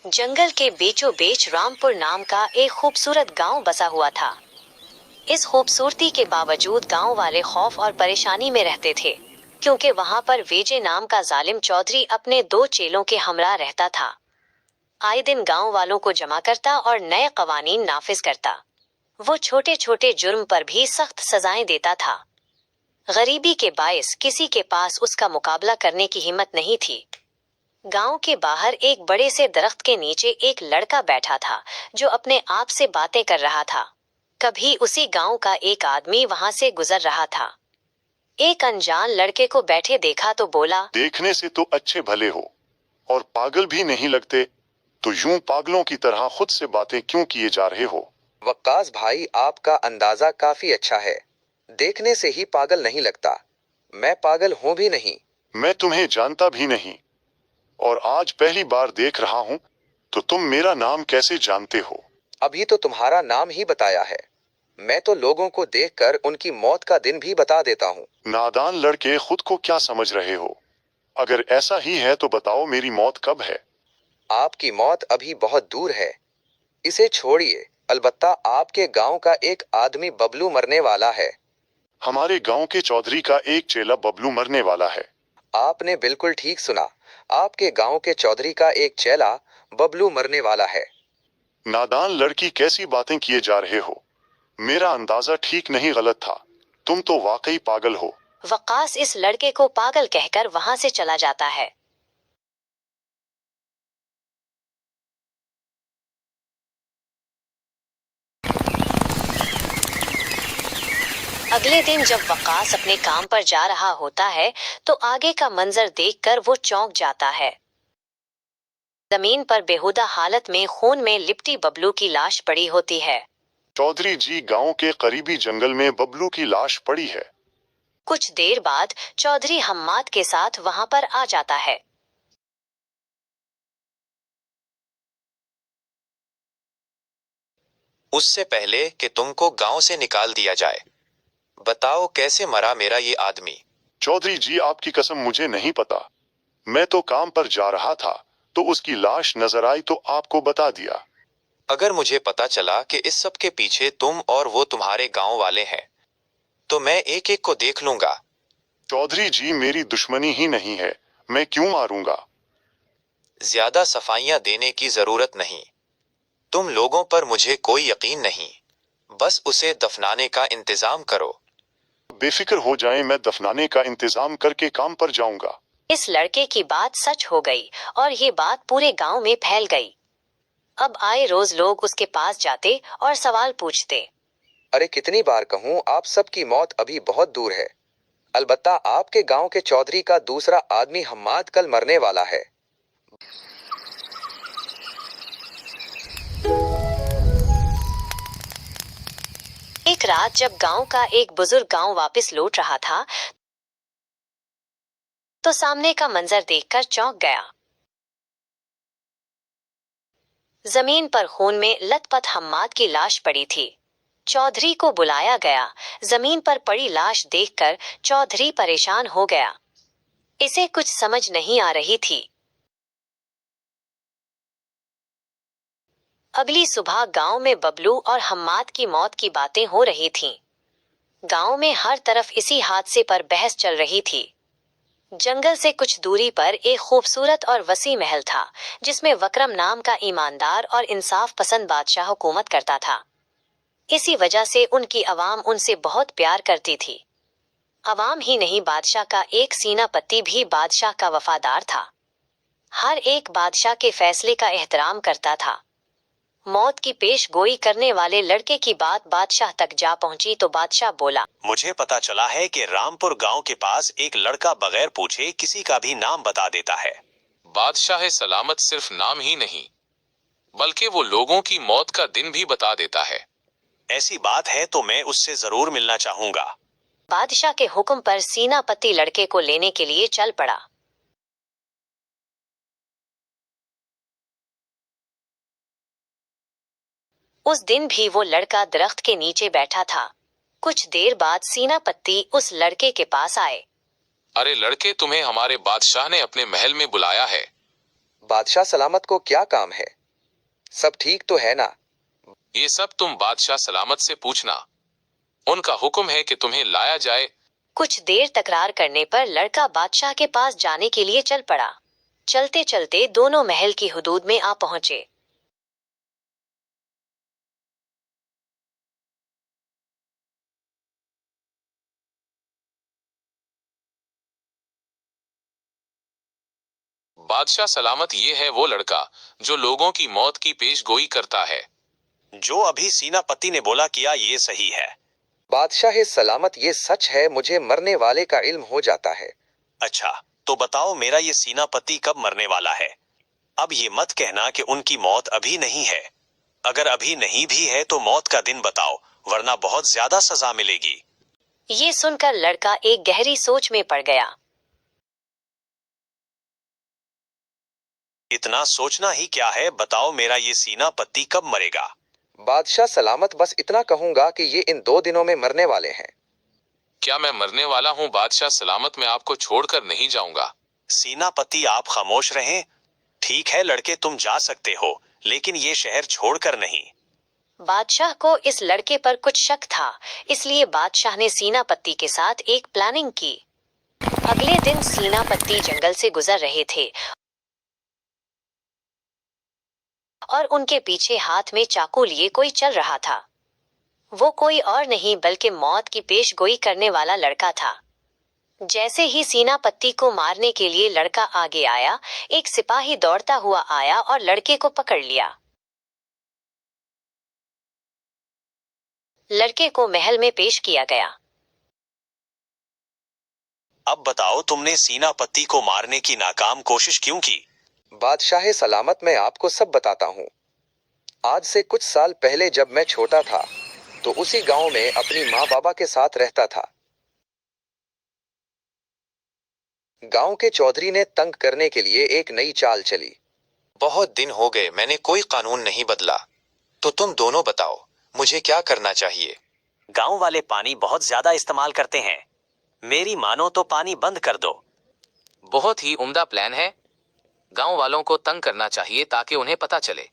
जंगल के बीचों बीच रामपुर नाम का एक खूबसूरत गांव बसा हुआ था। इस खूबसूरती के बावजूद गांव वाले खौफ और परेशानी में रहते थे, क्योंकि वहां पर विजय नाम का जालिम चौधरी अपने दो चेलों के हमरा रहता था। आए दिन गांव वालों को जमा करता और नए कवानीन नाफिज करता। वो छोटे छोटे जुर्म पर भी सख्त सजाएं देता था। गरीबी के बायस किसी के पास उसका मुकाबला करने की हिम्मत नहीं थी। गांव के बाहर एक बड़े से दरख्त के नीचे एक लड़का बैठा था, जो अपने आप से बातें कर रहा था। कभी उसी गांव का एक आदमी वहां से गुजर रहा था। एक अनजान लड़के को बैठे देखा तो बोला, देखने से तो अच्छे भले हो और पागल भी नहीं लगते, तो यूं पागलों की तरह खुद से बातें क्यों किए जा रहे हो? वक्कास भाई, आपका अंदाजा काफी अच्छा है। देखने से ही पागल नहीं लगता। मैं पागल हूँ भी नहीं। मैं तुम्हें जानता भी नहीं और आज पहली बार देख रहा हूँ, तो तुम मेरा नाम कैसे जानते हो? अभी तो तुम्हारा नाम ही बताया है। मैं तो लोगों को देखकर उनकी मौत का दिन भी बता देता हूँ। नादान लड़के, खुद को क्या समझ रहे हो? अगर ऐसा ही है तो बताओ, मेरी मौत कब है? आपकी मौत अभी बहुत दूर है। इसे छोड़िए, अलबत्ता आपके गांव का एक आदमी बबलू मरने वाला है। हमारे गांव के चौधरी का एक चेला बबलू मरने वाला है। आपने बिल्कुल ठीक सुना। आपके गांव के चौधरी का एक चेला बबलू मरने वाला है। नादान लड़की, कैसी बातें किए जा रहे हो? मेरा अंदाजा ठीक नहीं, गलत था। तुम तो वाकई पागल हो। वक्कास इस लड़के को पागल कहकर वहां से चला जाता है। अगले दिन जब वक्कास अपने काम पर जा रहा होता है, तो आगे का मंजर देखकर वो चौंक जाता है। जमीन पर बेहुदा हालत में खून में लिपटी बबलू की लाश पड़ी होती है। चौधरी जी, गांव के करीबी जंगल में बबलू की लाश पड़ी है। कुछ देर बाद चौधरी हम्माद के साथ वहां पर आ जाता है। उससे पहले कि तुमको गांव से निकाल दिया जाए, बताओ कैसे मरा मेरा ये आदमी? चौधरी जी, आपकी कसम मुझे नहीं पता। मैं तो काम पर जा रहा था, तो उसकी लाश नजर आई तो आपको बता दिया। अगर मुझे पता चला कि इस सब के पीछे तुम और वो तुम्हारे गांव वाले हैं, तो मैं एक एक को देख लूंगा। चौधरी जी, मेरी दुश्मनी ही नहीं है, मैं क्यों मारूंगा? ज्यादा सफाइयां देने की जरूरत नहीं। तुम लोगों पर मुझे कोई यकीन नहीं। बस उसे दफनाने का इंतजाम करो। बेफिक्र हो जाएं, मैं दफनाने का इंतजाम करके काम पर जाऊंगा। इस लड़के की बात सच हो गई और ये बात पूरे गांव में फैल गई। अब आए रोज लोग उसके पास जाते और सवाल पूछते। अरे कितनी बार कहूँ, आप सबकी मौत अभी बहुत दूर है। अलबत्ता आपके गांव के चौधरी का दूसरा आदमी हम्माद कल मरने वाला है। एक रात जब गांव का एक बुजुर्ग गांव वापस लौट रहा था, तो सामने का मंजर देखकर चौंक गया। जमीन पर खून में लथपथ हम्माद की लाश पड़ी थी। चौधरी को बुलाया गया। जमीन पर पड़ी लाश देखकर चौधरी परेशान हो गया। इसे कुछ समझ नहीं आ रही थी। अगली सुबह गांव में बबलू और हम्माद की मौत की बातें हो रही थीं। गांव में हर तरफ इसी हादसे पर बहस चल रही थी। जंगल से कुछ दूरी पर एक खूबसूरत और वसी महल था, जिसमें वक्रम नाम का ईमानदार और इंसाफ पसंद बादशाह हुकूमत करता था। इसी वजह से उनकी अवाम उनसे बहुत प्यार करती थी। अवाम ही नहीं, बादशाह का एक सेनापति भी बादशाह का वफादार था। हर एक बादशाह के फैसले का एहतराम करता था। मौत की पेश गोई करने वाले लड़के की बात बादशाह तक जा पहुंची तो बादशाह बोला, मुझे पता चला है कि रामपुर गांव के पास एक लड़का बगैर पूछे किसी का भी नाम बता देता है। बादशाह सलामत सिर्फ नाम ही नहीं, बल्कि वो लोगों की मौत का दिन भी बता देता है। ऐसी बात है तो मैं उससे जरूर मिलना चाहूंगा। बादशाह के हुक्म पर सेनापति लड़के को लेने के लिए चल पड़ा। उस दिन भी वो लड़का दरख्त के नीचे बैठा था। कुछ देर बाद सेनापति उस लड़के के पास आए। अरे लड़के, तुम्हें हमारे बादशाह ने अपने महल में बुलाया है। बादशाह सलामत को क्या काम है? सब ठीक तो है ना? ये सब तुम बादशाह सलामत से पूछना। उनका हुक्म है कि तुम्हें लाया जाए। कुछ देर तकरार करने पर लड़का बादशाह के पास जाने के लिए चल पड़ा। चलते चलते दोनों महल की हुदूद में आ पहुंचे। बादशाह सलामत, ये है वो लड़का जो लोगों की मौत की पेशगोई करता है। जो अभी सेनापति ने बोला किया ये सही है। बादशाह सलामत, ये सच है, मुझे मरने वाले का इल्म हो जाता है। अच्छा, तो बताओ मेरा ये सेनापति कब मरने वाला है? अब ये मत कहना कि उनकी मौत अभी नहीं है। अगर अभी नहीं भी है तो मौत का दिन बताओ, वरना बहुत ज्यादा सजा मिलेगी। ये सुनकर लड़का एक गहरी सोच में पड़ गया। इतना सोचना ही क्या है, बताओ मेरा ये सेनापति कब मरेगा? बादशाह सलामत, बस इतना कहूंगा कि ये इन 2 दिनों में मरने वाले हैं। क्या मैं मरने वाला हूँ बादशाह सलामत? मैं आपको छोड़कर नहीं जाऊंगा। सेनापति आप खामोश रहें। ठीक है लड़के, तुम जा सकते हो, लेकिन ये शहर छोड़कर नहीं। बादशाह को इस लड़के पर कुछ शक था, इसलिए बादशाह ने सेनापति के साथ एक प्लानिंग की। अगले दिन सेनापति जंगल से गुजर रहे थे और उनके पीछे हाथ में चाकू लिए कोई चल रहा था। वो कोई और नहीं बल्कि मौत की पेशगोई करने वाला लड़का था। जैसे ही सेनापति को मारने के लिए लड़का आगे आया, एक सिपाही दौड़ता हुआ आया और लड़के को पकड़ लिया। लड़के को महल में पेश किया गया। अब बताओ तुमने सेनापति को मारने की नाकाम कोशिश क्यों की? बादशाह सलामत, मैं आपको सब बताता हूँ। आज से कुछ साल पहले जब मैं छोटा था तो उसी गांव में अपनी माँ बाबा के साथ रहता था। गांव के चौधरी ने तंग करने के लिए एक नई चाल चली। बहुत दिन हो गए मैंने कोई कानून नहीं बदला, तो तुम दोनों बताओ मुझे क्या करना चाहिए? गांव वाले पानी बहुत ज्यादा इस्तेमाल करते हैं। मेरी मानो तो पानी बंद कर दो। बहुत ही उम्दा प्लान है। गांव वालों को तंग करना चाहिए ताकि उन्हें पता चले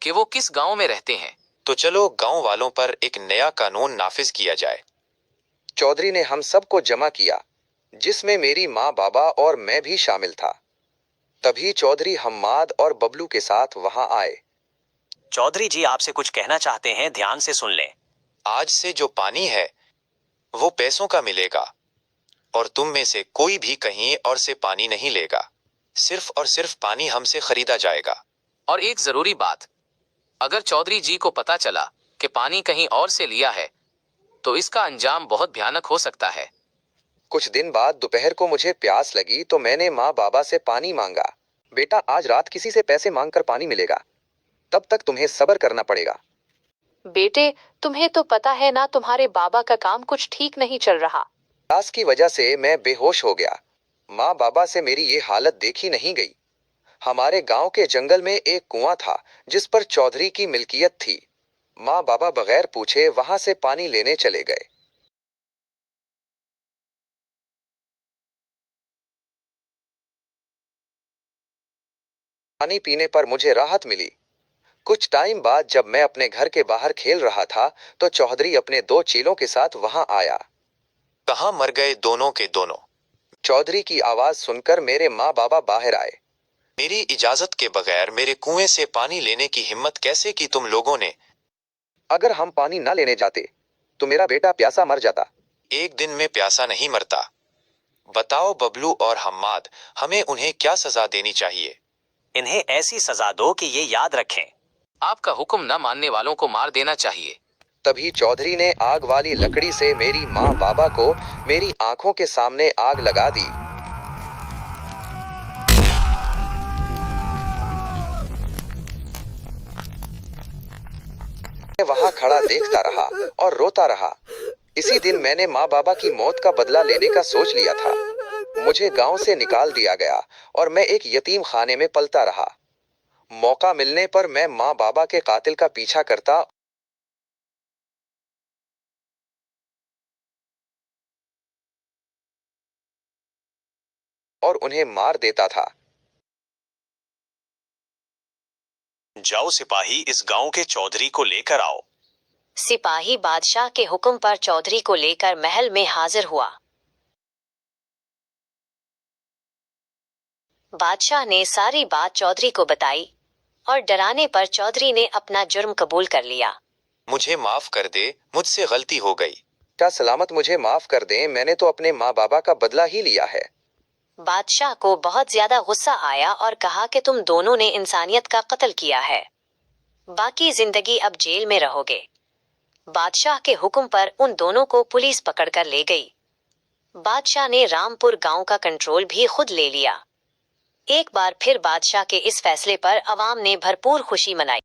कि वो किस गांव में रहते हैं। तो चलो गांव वालों पर एक नया कानून नाफिज किया जाए। चौधरी ने हम सबको जमा किया, जिसमें मेरी माँ बाबा और मैं भी शामिल था। तभी चौधरी हम्माद और बबलू के साथ वहां आए। चौधरी जी आपसे कुछ कहना चाहते हैं, ध्यान से सुन लें। आज से जो पानी है वो पैसों का मिलेगा और तुम में से कोई भी कहीं और से पानी नहीं लेगा। सिर्फ और सिर्फ पानी हमसे खरीदा जाएगा। और एक जरूरी बात, अगर चौधरी जी को पता चला कि पानी कहीं और से लिया है तो इसका अंजाम बहुत भयानक हो सकता है। कुछ दिन बाद दोपहर को मुझे प्यास लगी तो मैंने माँ बाबा से पानी मांगा। बेटा, आज रात किसी से पैसे मांगकर पानी मिलेगा, तब तक तुम्हें सब्र करना पड़ेगा। बेटे, तुम्हें तो पता है ना, तुम्हारे बाबा का काम कुछ ठीक नहीं चल रहा। प्यास की वजह से मैं बेहोश हो गया। माँ बाबा से मेरी ये हालत देखी नहीं गई। हमारे गांव के जंगल में एक कुआं था जिस पर चौधरी की मिल्कियत थी। माँ बाबा बगैर पूछे वहां से पानी लेने चले गए। पानी पीने पर मुझे राहत मिली। कुछ टाइम बाद जब मैं अपने घर के बाहर खेल रहा था तो चौधरी अपने 2 चेलों के साथ वहां आया। कहाँ मर गए दोनों के दोनों? चौधरी की आवाज सुनकर मेरे माँ बाबा बाहर आए। मेरी इजाजत के बगैर मेरे कुएं से पानी लेने की हिम्मत कैसे की तुम लोगों ने? अगर हम पानी न लेने जाते तो मेरा बेटा प्यासा मर जाता। एक दिन में प्यासा नहीं मरता। बताओ बबलू और हम्माद, हमें उन्हें क्या सजा देनी चाहिए? इन्हें ऐसी सजा दो कि ये याद रखें। आपका हुक्म न मानने वालों को मार देना चाहिए। तभी चौधरी ने आग वाली लकड़ी से मेरी माँ बाबा को मेरी आंखों के सामने आग लगा दी। मैं वहां खड़ा देखता रहा और रोता रहा। इसी दिन मैंने माँ बाबा की मौत का बदला लेने का सोच लिया था। मुझे गांव से निकाल दिया गया और मैं एक यतीम खाने में पलता रहा। मौका मिलने पर मैं माँ बाबा के कातिल का पीछा करता और उन्हें मार देता था। जाओ सिपाही, इस गांव के चौधरी को लेकर आओ। सिपाही बादशाह के हुक्म पर चौधरी को लेकर महल में हाजिर हुआ। बादशाह ने सारी बात चौधरी को बताई और डराने पर चौधरी ने अपना जुर्म कबूल कर लिया। मुझे माफ कर दे, मुझसे गलती हो गई। क्या सलामत, मुझे माफ कर दें, मैंने तो अपने माँ बाबा का बदला ही लिया है। बादशाह को बहुत ज्यादा गुस्सा आया और कहा कि तुम दोनों ने इंसानियत का कत्ल किया है, बाकी जिंदगी अब जेल में रहोगे। बादशाह के हुक्म पर उन दोनों को पुलिस पकड़कर ले गई। बादशाह ने रामपुर गांव का कंट्रोल भी खुद ले लिया। एक बार फिर बादशाह के इस फैसले पर अवाम ने भरपूर खुशी मनाई।